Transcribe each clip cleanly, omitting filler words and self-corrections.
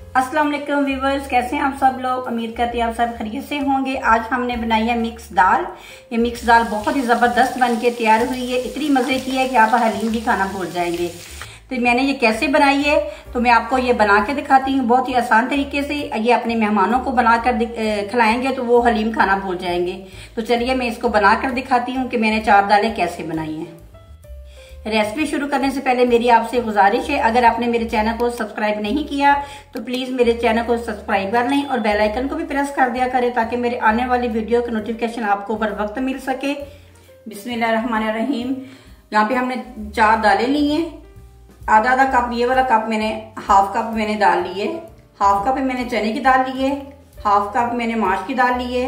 अस्सलाम वालेकुम व्यूवर्स, कैसे हैं आप सब लोग। उम्मीद करती हैं आप सब खैरियत से होंगे। आज हमने बनाई है मिक्स दाल। ये मिक्स दाल बहुत ही ज़बरदस्त बन के तैयार हुई है। इतनी मज़े की है कि आप हलीम भी खाना भूल जाएंगे। तो मैंने ये कैसे बनाई है तो मैं आपको ये बना के दिखाती हूँ बहुत ही आसान तरीके से। ये अपने मेहमानों को बनाकर खिलाएंगे तो वो हलीम खाना भूल जाएंगे। तो चलिए मैं इसको बनाकर दिखाती हूँ कि मैंने 4 दालें कैसे बनाई हैं। रेसिपी शुरू करने से पहले मेरी आपसे गुजारिश है, अगर आपने मेरे चैनल को सब्सक्राइब नहीं किया तो प्लीज मेरे चैनल को सब्सक्राइब कर लें और बेल आइकन को भी प्रेस कर दिया करें ताकि मेरे आने वाली वीडियो की नोटिफिकेशन आपको बर वक्त मिल सके। बिस्मिल्लाहिर्रहमानिर्रहीम। यहाँ पे हमने 4 दालें ली हैं। आधा आधा कप, ये वाला कप मैंने हाफ कप मैंने दाल ली है। हाफ कप मैंने चने की दाल ली है। हाफ कप मैंने माश की दाल ली है।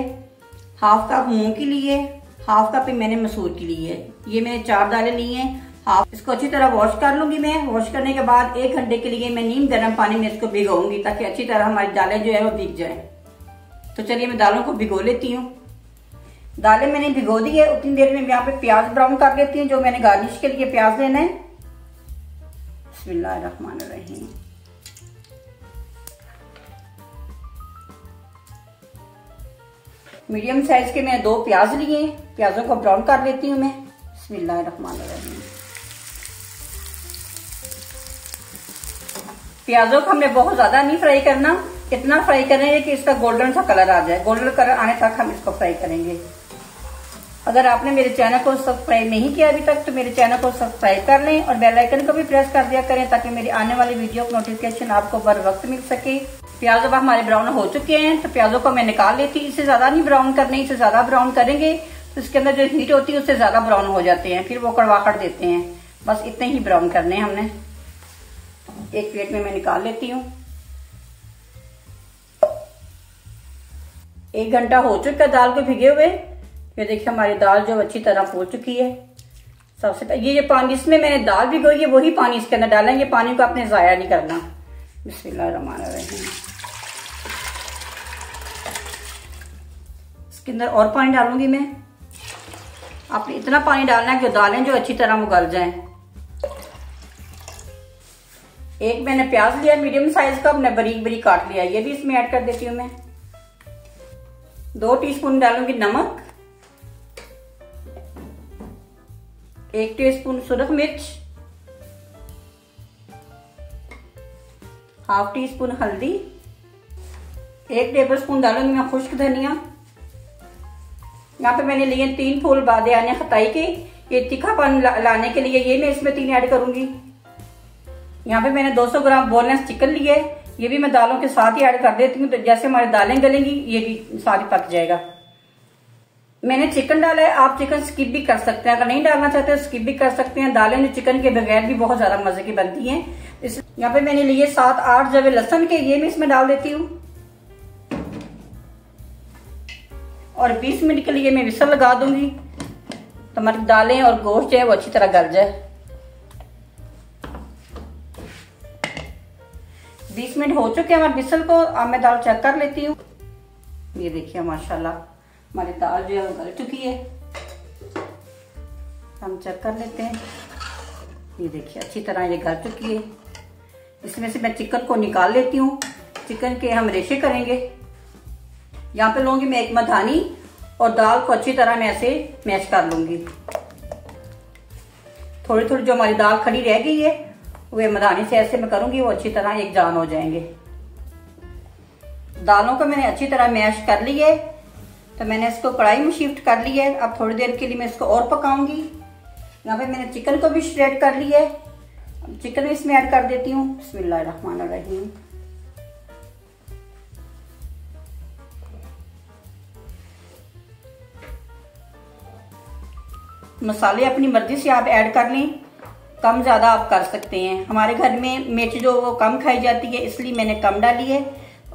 हाफ कप मूंग की ली है। हाफ कप मैंने मसूर की ली है। ये मैंने 4 दालें ली हैं। इसको अच्छी तरह वॉश कर लूंगी मैं। वॉश करने के बाद 1 घंटे के लिए मैं नीम गर्म पानी में इसको भिगोऊंगी ताकि अच्छी तरह हमारी दालें जो है वो भीग जाए। तो चलिए मैं दालों को भिगो लेती हूँ। दालें मैंने भिगो दी है। उतनी देर में यहाँ पे प्याज ब्राउन कर लेती हूँ जो मैंने गार्निश के लिए प्याज लेना है। बिस्मिल्लाहिर्रहमानिर्रहीम। मीडियम साइज के मैंने 2 प्याज लिए। प्याजों को ब्राउन कर लेती हूँ मैं। बिस्मिल्लाहिर्रहमानिर्रहीम। प्याजों को हमने बहुत ज्यादा नहीं फ्राई करना, इतना फ्राई करेंगे कि इसका गोल्डन सा कलर आ जाए। गोल्डन कलर आने तक हम इसको फ्राई करेंगे। अगर आपने मेरे चैनल को सब्सक्राइब नहीं किया अभी तक तो मेरे चैनल को सब्सक्राइब कर लें और बेल आइकन को भी प्रेस कर दिया करें ताकि मेरी आने वाली वीडियो की नोटिफिकेशन आपको बर वक्त मिल सके। प्याज अब हमारे ब्राउन हो चुके हैं तो प्याजों को मैं निकाल लेती हूँ। इससे ज्यादा नहीं ब्राउन करने, इससे ज्यादा ब्राउन करेंगे तो इसके अंदर जो हीट होती है उससे ज्यादा ब्राउन हो जाते हैं, फिर वो कड़वाहट देते हैं। बस इतने ही ब्राउन करने हैं हमने। एक प्लेट में मैं निकाल लेती हूँ। 1 घंटा हो चुका है दाल को भिगे हुए। ये देखिए हमारी दाल जो अच्छी तरह फूल चुकी है। सबसे पहले ये पानी इसमें मैंने दाल भिगोई है वही पानी इसके अंदर डालेंगे। पानी को आपने जाया नहीं करना। बिस्मिल्लाहिर्रहमानिर्रहीम। इसके अंदर और पानी डालूंगी मैं। आपने इतना पानी डालना है कि दालें जो अच्छी तरह उगल जाएं। एक मैंने प्याज लिया मीडियम साइज का, अपने बारीक बारीक काट लिया। ये भी इसमें ऐड कर देती हूँ मैं। 2 टीस्पून डालूंगी नमक। 1 टीस्पून सुरख मिर्च। हाफ टीस्पून हल्दी। 1 टेबलस्पून डालूंगी मैं खुश्क धनिया। यहाँ पे मैंने लिए 3 फूल बादियाने खताई के। ये तीखापन लाने के लिए ये मैं इसमें 3 ऐड करूंगी। यहाँ पे मैंने 200 ग्राम बोनलेस चिकन लिए। ये भी मैं दालों के साथ ही ऐड कर देती हूँ तो जैसे हमारी दालें गलेंगी ये भी साथ ही पक जाएगा। मैंने चिकन डाला है। आप चिकन स्किप भी कर सकते हैं, अगर नहीं डालना चाहते तो स्किप भी कर सकते हैं। दालें जो चिकन के बगैर भी बहुत ज्यादा मजे की बनती हैं। यहाँ पे मैंने लिए 7-8 जवे लहसुन के, ये मैं इसमें डाल देती हूँ और 20 मिनट के लिए मैं विसल लगा दूंगी तो हमारी दालें और गोश्त जो है वो अच्छी तरह गल जाए। 20 मिनट हो चुके हैं हमारे विसल को। अब मैं दाल चेक कर लेती हूँ। ये देखिए माशाल्लाह हमारी दाल जो है वो गल चुकी है। हम चेक कर लेते हैं। ये देखिए अच्छी तरह ये गल चुकी है। इसमें से मैं चिकन को निकाल लेती हूँ। चिकन के हम रेशे करेंगे। यहाँ पे लूंगी मैं एक मधानी और दाल को अच्छी तरह मैं ऐसे मैश कर लूंगी। थोड़ी थोड़ी जो हमारी दाल खड़ी रह गई है वो मधानी से ऐसे मैं करूंगी, वो अच्छी तरह एक जान हो जाएंगे। दालों को मैंने अच्छी तरह मैश कर ली है तो मैंने इसको कढ़ाई में शिफ्ट कर ली है। अब थोड़ी देर के लिए मैं इसको और पकाऊंगी। यहाँ पे मैंने चिकन को भी श्रेड कर लिया है। चिकन इसमें ऐड कर देती हूँ। बिस्मिल्लाहिर्रहमानिर्रहीम। मसाले अपनी मर्जी से आप ऐड कर लें, कम ज्यादा आप कर सकते हैं। हमारे घर में मिर्च जो वो कम खाई जाती है इसलिए मैंने कम डाली है।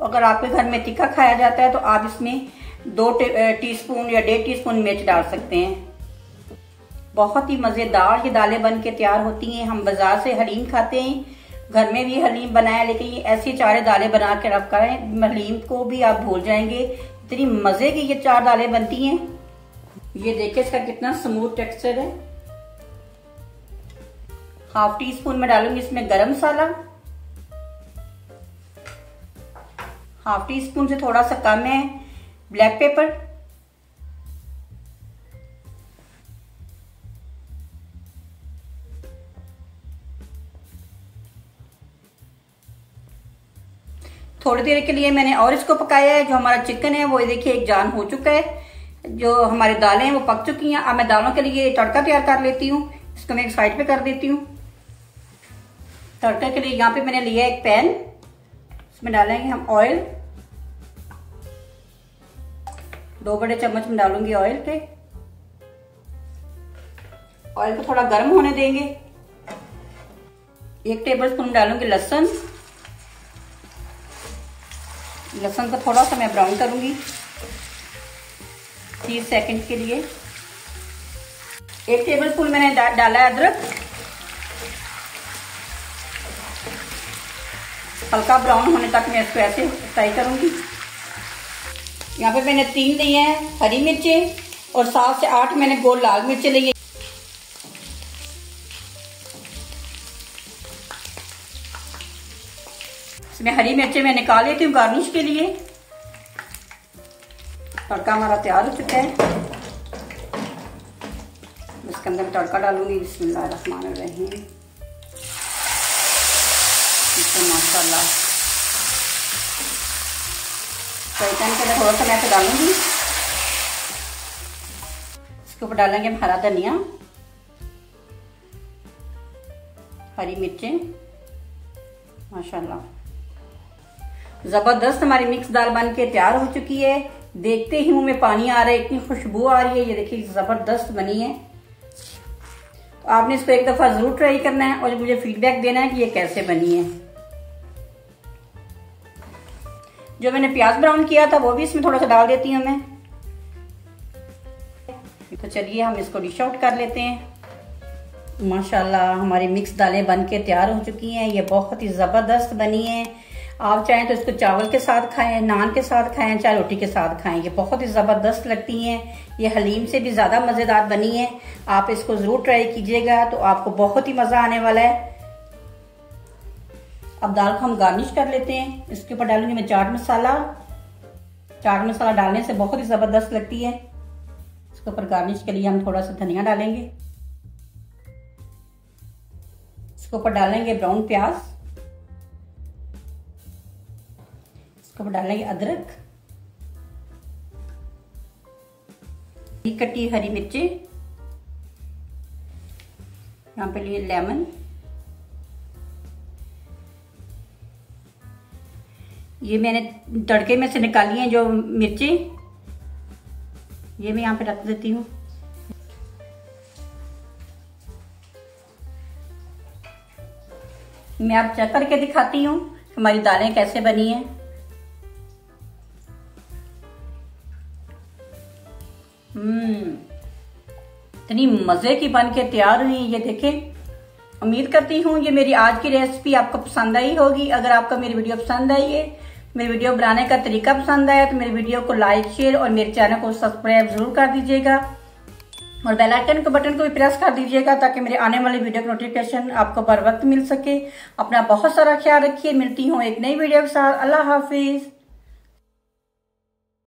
अगर आपके घर में तीखा खाया जाता है तो आप इसमें 2 टीस्पून या 1.5 टीस्पून मिर्च डाल सकते हैं। बहुत ही मजेदार ये दालें बन के तैयार होती हैं। हम बाजार से हलीम खाते हैं, घर में भी हलीम बनाया, लेकिन ये ऐसी 4 दालें बना के रख करें हलीम को भी आप भूल जाएंगे। इतनी मजे की ये 4 दालें बनती हैं। ये देखिए इसका कितना स्मूथ टेक्सचर है। हाफ टी स्पून में डालूंगी इसमें गरम मसाला, हाफ टी स्पून से थोड़ा सा कम है ब्लैक पेपर, थोड़ी देर के लिए मैंने और इसको पकाया है। जो हमारा चिकन है वो देखिए एक जान हो चुका है, जो हमारी दालें हैं वो पक चुकी हैं। अब मैं दालों के लिए तड़का तैयार कर लेती हूँ। इसको मैं एक साइड पे कर देती हूँ। तड़का के लिए यहाँ पे मैंने लिया एक पैन, इसमें डालेंगे हम ऑयल। 2 बड़े चम्मच में डालूंगी ऑयल पे। ऑयल को थोड़ा गर्म होने देंगे। 1 टेबल स्पून डालूंगी लहसुन। लहसुन को थोड़ा सा मैं ब्राउन करूंगी 30 सेकंड के लिए। 1 टेबल स्पून मैंने डाला है अदरक। हल्का ब्राउन होने तक मैं इसको ऐसे फ्राई करूंगी। यहाँ पे मैंने 3 लिए हैं हरी मिर्चें और 7 से 8 मैंने गोल लाल मिर्चें लिए। इसमें हरी मिर्चें मैं निकाल लेती हूँ गार्निश के लिए। तड़का हमारा तैयार हो चुका है। इसके अंदर तड़का डालूंगी। बिस्मिल्लाहिर्रहमानिर्रहीम। माशाल्लाह चिकन के अंदर थोड़ा सा मैं डालूंगी। इसके ऊपर डालेंगे हम हरा धनिया, हरी मिर्चें। माशाल्लाह जबरदस्त हमारी मिक्स दाल बन के तैयार हो चुकी है। देखते ही मुंह में पानी आ रहा है, इतनी खुशबू आ रही है। ये देखिए जबरदस्त बनी है। तो आपने इसको एक दफा जरूर ट्राई करना है और मुझे फीडबैक देना है कि ये कैसे बनी है। जो मैंने प्याज ब्राउन किया था वो भी इसमें थोड़ा सा डाल देती हूँ मैं। तो चलिए हम इसको डिश आउट कर लेते हैं। माशाल्लाह हमारी मिक्स दालें बन के तैयार हो चुकी हैं। ये बहुत ही जबरदस्त बनी है। आप चाहें तो इसको चावल के साथ खाएं, नान के साथ खाएं, चाहे रोटी के साथ खाएं। ये बहुत ही जबरदस्त लगती हैं। ये हलीम से भी ज्यादा मजेदार बनी है। आप इसको जरूर ट्राई कीजिएगा तो आपको बहुत ही मजा आने वाला है। अब दाल को हम गार्निश कर लेते हैं। इसके ऊपर डालूंगी मैं चाट मसाला। चाट मसाला डालने से बहुत ही जबरदस्त लगती है। इसके ऊपर गार्निश के लिए हम थोड़ा सा धनिया डालेंगे। इसके ऊपर डालेंगे ब्राउन प्याज। इसके ऊपर डालेंगे अदरक, कटी हरी मिर्ची, यहाँ पे लिए लेमन। ये मैंने तड़के में से निकाली हैं जो मिर्ची, ये मैं यहाँ पे रख देती हूँ। मैं आप चेक करके दिखाती हूँ हमारी दालें कैसे बनी हैं। इतनी मजे की बन के तैयार हुई। ये देखें। उम्मीद करती हूँ ये मेरी आज की रेसिपी आपको पसंद आई होगी। अगर आपको मेरी वीडियो पसंद आई है, मेरी वीडियो बनाने का तरीका पसंद आया तो मेरी वीडियो को लाइक, शेयर और मेरे चैनल को सब्सक्राइब जरूर कर दीजिएगा और बेल आइकन के बटन को भी प्रेस कर दीजिएगा ताकि मेरे आने वाली वीडियो का नोटिफिकेशन आपको बर वक्त मिल सके। अपना बहुत सारा ख्याल रखिए। मिलती हूँ एक नई वीडियो के साथ। अल्लाह हाफिज।